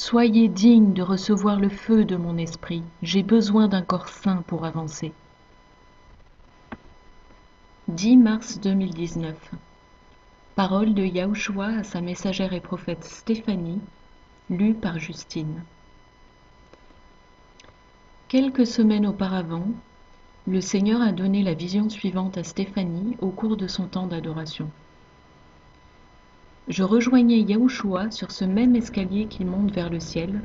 Soyez digne de recevoir le feu de mon esprit. J'ai besoin d'un corps sain pour avancer. 10 mars 2019. Parole de Yahushua à sa messagère et prophète Stéphanie, lue par Justine. Quelques semaines auparavant, le Seigneur a donné la vision suivante à Stéphanie au cours de son temps d'adoration. Je rejoignais Yahushua sur ce même escalier qui monte vers le ciel,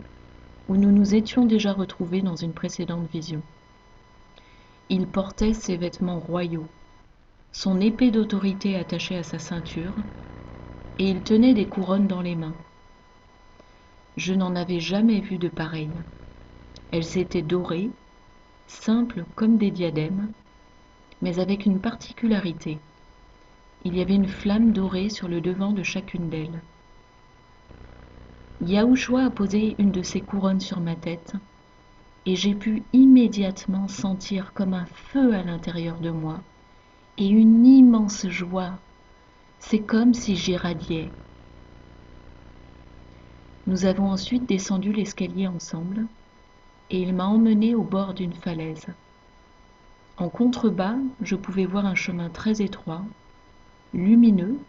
où nous nous étions déjà retrouvés dans une précédente vision. Il portait ses vêtements royaux, son épée d'autorité attachée à sa ceinture, et il tenait des couronnes dans les mains. Je n'en avais jamais vu de pareilles. Elles étaient dorées, simples comme des diadèmes, mais avec une particularité. Il y avait une flamme dorée sur le devant de chacune d'elles. Yahushua a posé une de ces couronnes sur ma tête, et j'ai pu immédiatement sentir comme un feu à l'intérieur de moi, et une immense joie. C'est comme si j'irradiais. Nous avons ensuite descendu l'escalier ensemble, et il m'a emmené au bord d'une falaise. En contrebas, je pouvais voir un chemin très étroit, lumineux,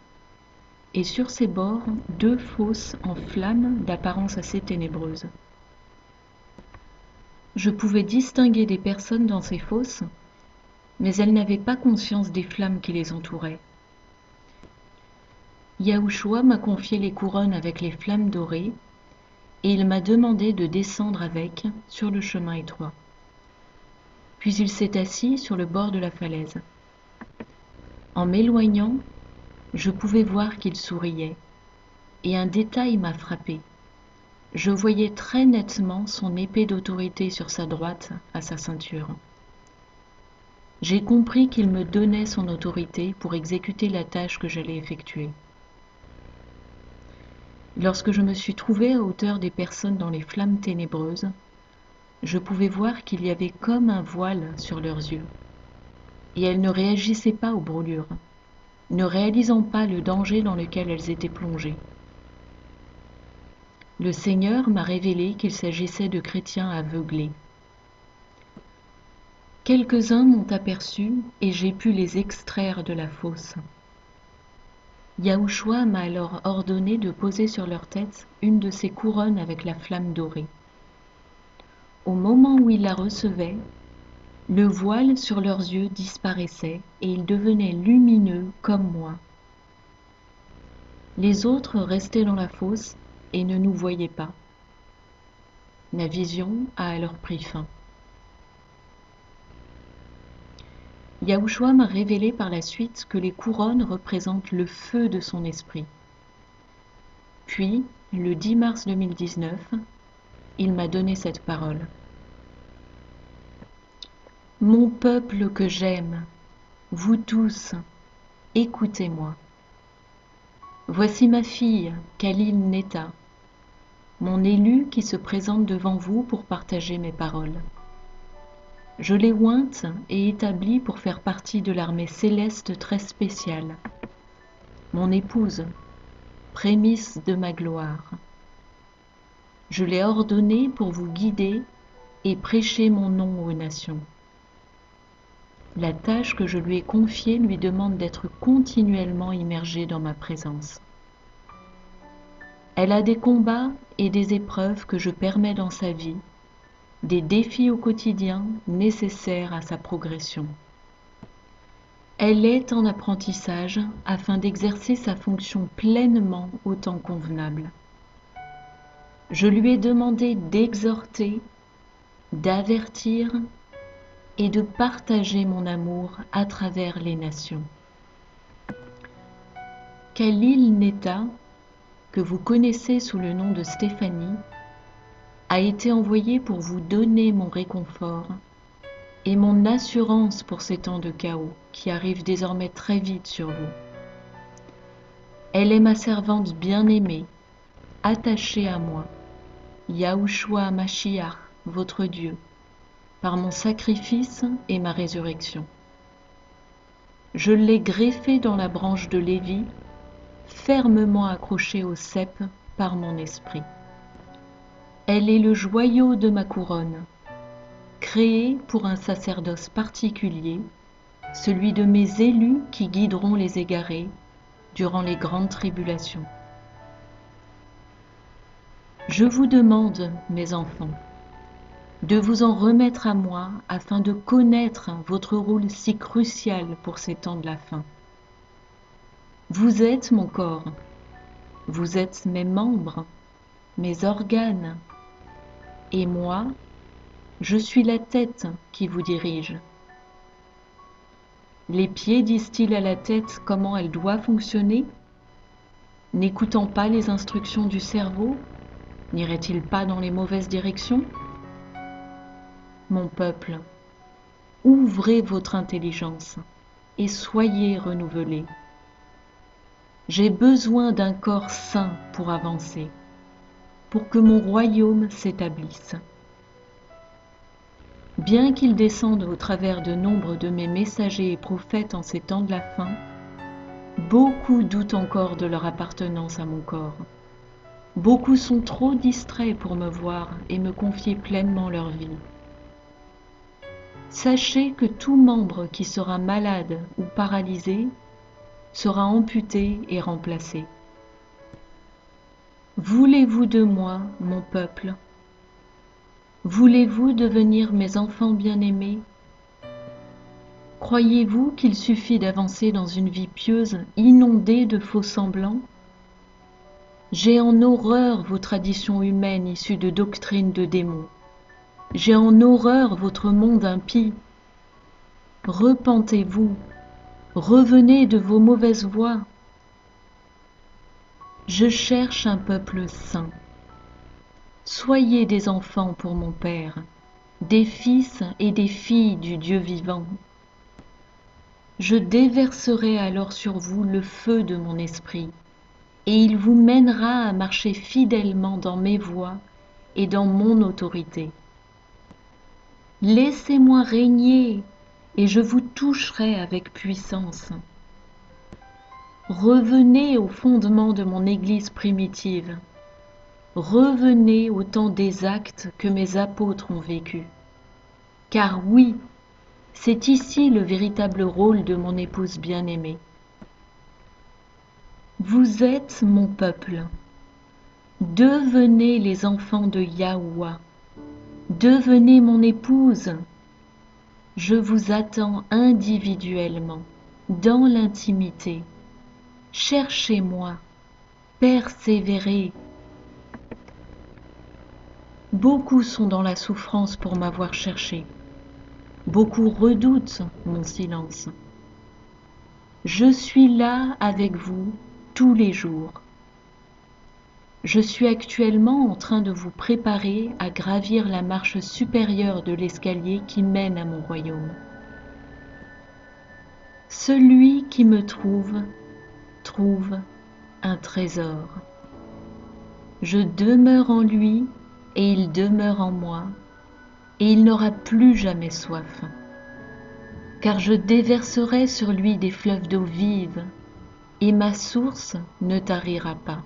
et sur ses bords, deux fosses en flammes d'apparence assez ténébreuse. Je pouvais distinguer des personnes dans ces fosses, mais elles n'avaient pas conscience des flammes qui les entouraient. Yahushua m'a confié les couronnes avec les flammes dorées, et il m'a demandé de descendre avec sur le chemin étroit. Puis il s'est assis sur le bord de la falaise. En m'éloignant, je pouvais voir qu'il souriait, et un détail m'a frappé. Je voyais très nettement son épée d'autorité sur sa droite, à sa ceinture. J'ai compris qu'il me donnait son autorité pour exécuter la tâche que j'allais effectuer. Lorsque je me suis trouvée à hauteur des personnes dans les flammes ténébreuses, je pouvais voir qu'il y avait comme un voile sur leurs yeux, et elles ne réagissaient pas aux brûlures, ne réalisant pas le danger dans lequel elles étaient plongées. Le Seigneur m'a révélé qu'il s'agissait de chrétiens aveuglés. Quelques-uns m'ont aperçu et j'ai pu les extraire de la fosse. Yahushua m'a alors ordonné de poser sur leur tête une de ces couronnes avec la flamme dorée. Au moment où ils la recevaient, le voile sur leurs yeux disparaissait et ils devenaient lumineux comme moi. Les autres restaient dans la fosse et ne nous voyaient pas. Ma vision a alors pris fin. Yahushua m'a révélé par la suite que les couronnes représentent le feu de son esprit. Puis, le 10 mars 2019, il m'a donné cette parole. Mon peuple que j'aime, vous tous, écoutez-moi. Voici ma fille, Khalil Neta, mon élu qui se présente devant vous pour partager mes paroles. Je l'ai ointe et établie pour faire partie de l'armée céleste très spéciale. Mon épouse, prémisse de ma gloire. Je l'ai ordonnée pour vous guider et prêcher mon nom aux nations. La tâche que je lui ai confiée lui demande d'être continuellement immergée dans ma présence. Elle a des combats et des épreuves que je permets dans sa vie, des défis au quotidien nécessaires à sa progression. Elle est en apprentissage afin d'exercer sa fonction pleinement au temps convenable. Je lui ai demandé d'exhorter, d'avertir et de partager mon amour à travers les nations. Khalil Neta, que vous connaissez sous le nom de Stéphanie, a été envoyé pour vous donner mon réconfort et mon assurance pour ces temps de chaos qui arrivent désormais très vite sur vous. Elle est ma servante bien-aimée, attachée à moi, Yahushua Mashiach, votre Dieu, par mon sacrifice et ma résurrection. Je l'ai greffée dans la branche de Lévi, fermement accrochée au cep par mon esprit. Elle est le joyau de ma couronne, créée pour un sacerdoce particulier, celui de mes élus qui guideront les égarés durant les grandes tribulations. Je vous demande, mes enfants, de vous en remettre à moi afin de connaître votre rôle si crucial pour ces temps de la fin. Vous êtes mon corps, vous êtes mes membres, mes organes, et moi, je suis la tête qui vous dirige. Les pieds disent-ils à la tête comment elle doit fonctionner? N'écoutant pas les instructions du cerveau, n'irait-il pas dans les mauvaises directions? Mon peuple, ouvrez votre intelligence et soyez renouvelés. J'ai besoin d'un corps sain pour avancer, pour que mon royaume s'établisse. Bien qu'il descende au travers de nombre de mes messagers et prophètes en ces temps de la fin, beaucoup doutent encore de leur appartenance à mon corps. Beaucoup sont trop distraits pour me voir et me confier pleinement leur vie. Sachez que tout membre qui sera malade ou paralysé sera amputé et remplacé. Voulez-vous de moi, mon peuple? Voulez-vous devenir mes enfants bien-aimés? Croyez-vous qu'il suffit d'avancer dans une vie pieuse inondée de faux semblants? J'ai en horreur vos traditions humaines issues de doctrines de démons. J'ai en horreur votre monde impie. Repentez-vous, revenez de vos mauvaises voies. Je cherche un peuple saint. Soyez des enfants pour mon Père, des fils et des filles du Dieu vivant. Je déverserai alors sur vous le feu de mon esprit, et il vous mènera à marcher fidèlement dans mes voies et dans mon autorité. Laissez-moi régner, et je vous toucherai avec puissance. Revenez au fondement de mon Église primitive. Revenez au temps des actes que mes apôtres ont vécus. Car oui, c'est ici le véritable rôle de mon épouse bien-aimée. Vous êtes mon peuple. Devenez les enfants de Yahuwah. Devenez mon épouse. Je vous attends individuellement, dans l'intimité. Cherchez-moi, persévérez. Beaucoup sont dans la souffrance pour m'avoir cherché. Beaucoup redoutent mon silence. Je suis là avec vous tous les jours. Je suis actuellement en train de vous préparer à gravir la marche supérieure de l'escalier qui mène à mon royaume. Celui qui me trouve un trésor. Je demeure en lui et il demeure en moi, et il n'aura plus jamais soif. Car je déverserai sur lui des fleuves d'eau vive, et ma source ne tarira pas.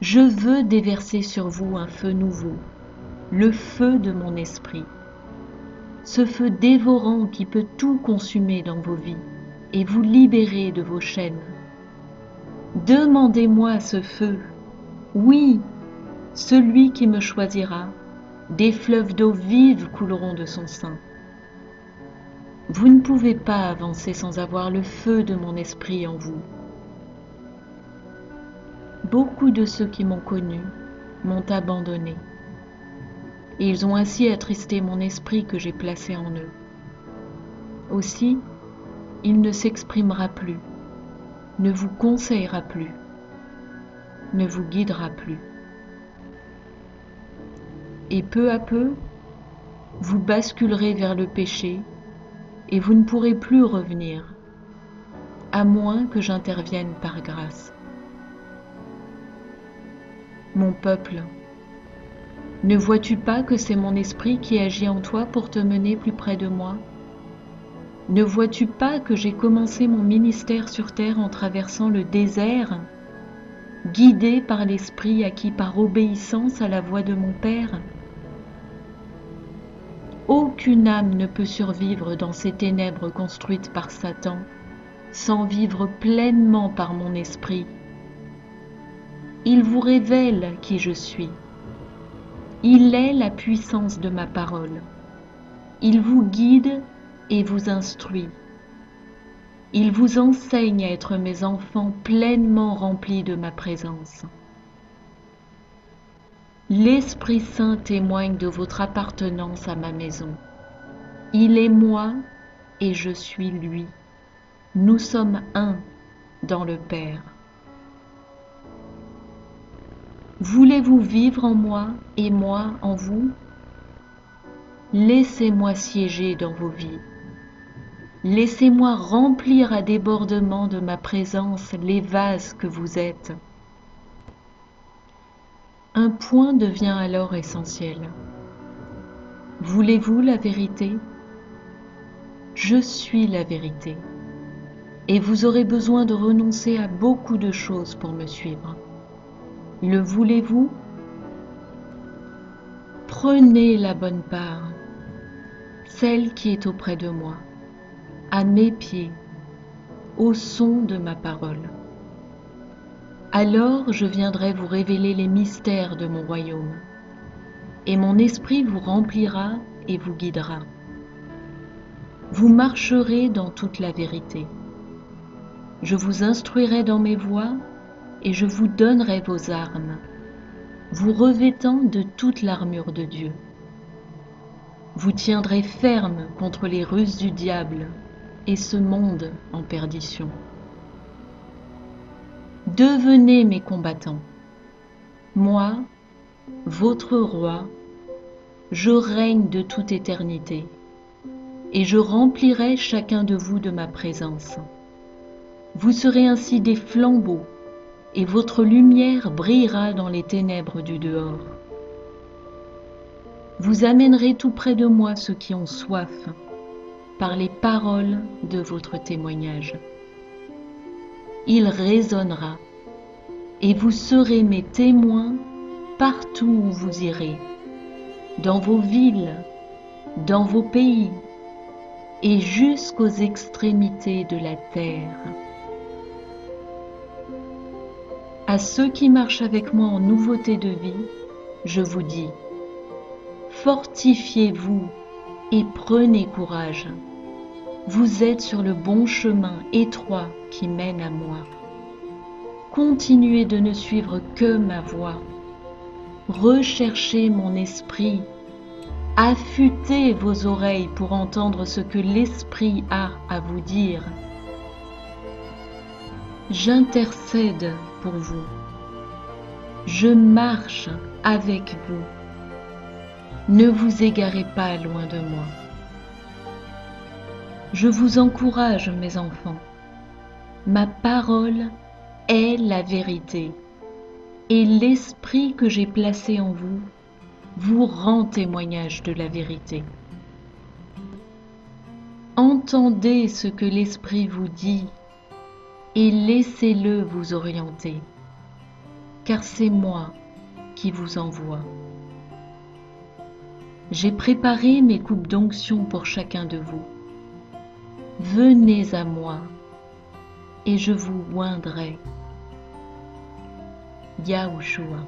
Je veux déverser sur vous un feu nouveau, le feu de mon esprit, ce feu dévorant qui peut tout consumer dans vos vies et vous libérer de vos chaînes. Demandez-moi ce feu, oui, celui qui me choisira, des fleuves d'eau vive couleront de son sein. Vous ne pouvez pas avancer sans avoir le feu de mon esprit en vous. Beaucoup de ceux qui m'ont connu m'ont abandonné, et ils ont ainsi attristé mon esprit que j'ai placé en eux. Aussi, il ne s'exprimera plus, ne vous conseillera plus, ne vous guidera plus. Et peu à peu, vous basculerez vers le péché et vous ne pourrez plus revenir, à moins que j'intervienne par grâce. Mon peuple, ne vois-tu pas que c'est mon esprit qui agit en toi pour te mener plus près de moi? Ne vois-tu pas que j'ai commencé mon ministère sur terre en traversant le désert? guidé par l'Esprit acquis par obéissance à la voix de mon Père? Aucune âme ne peut survivre dans ces ténèbres construites par Satan sans vivre pleinement par mon esprit. Il vous révèle qui je suis. Il est la puissance de ma parole. Il vous guide et vous instruit. Il vous enseigne à être mes enfants pleinement remplis de ma présence. L'Esprit Saint témoigne de votre appartenance à ma maison. Il est moi et je suis lui. Nous sommes un dans le Père. Voulez-vous vivre en moi et moi en vous? Laissez-moi siéger dans vos vies. Laissez-moi remplir à débordement de ma présence les vases que vous êtes. Un point devient alors essentiel. Voulez-vous la vérité? Je suis la vérité. Et vous aurez besoin de renoncer à beaucoup de choses pour me suivre. Le voulez-vous? Prenez la bonne part, celle qui est auprès de moi, à mes pieds, au son de ma parole. Alors je viendrai vous révéler les mystères de mon royaume, et mon esprit vous remplira et vous guidera. Vous marcherez dans toute la vérité. Je vous instruirai dans mes voies et je vous donnerai vos armes, vous revêtant de toute l'armure de Dieu. Vous tiendrez ferme contre les ruses du diable et ce monde en perdition. Devenez mes combattants. Moi, votre roi, je règne de toute éternité, et je remplirai chacun de vous de ma présence. Vous serez ainsi des flambeaux, et votre lumière brillera dans les ténèbres du dehors. Vous amènerez tout près de moi ceux qui ont soif, par les paroles de votre témoignage. Il résonnera, et vous serez mes témoins partout où vous irez, dans vos villes, dans vos pays, et jusqu'aux extrémités de la terre. À ceux qui marchent avec moi en nouveauté de vie, je vous dis, fortifiez-vous et prenez courage. Vous êtes sur le bon chemin étroit qui mène à moi. Continuez de ne suivre que ma voix. Recherchez mon esprit. Affûtez vos oreilles pour entendre ce que l'Esprit a à vous dire. J'intercède pour vous. Je marche avec vous. Ne vous égarez pas loin de moi. Je vous encourage, mes enfants. Ma parole est la vérité, et l'Esprit que j'ai placé en vous vous rend témoignage de la vérité. Entendez ce que l'Esprit vous dit et laissez-le vous orienter, car c'est moi qui vous envoie. J'ai préparé mes coupes d'onction pour chacun de vous. Venez à moi et je vous oindrai. Yahushua.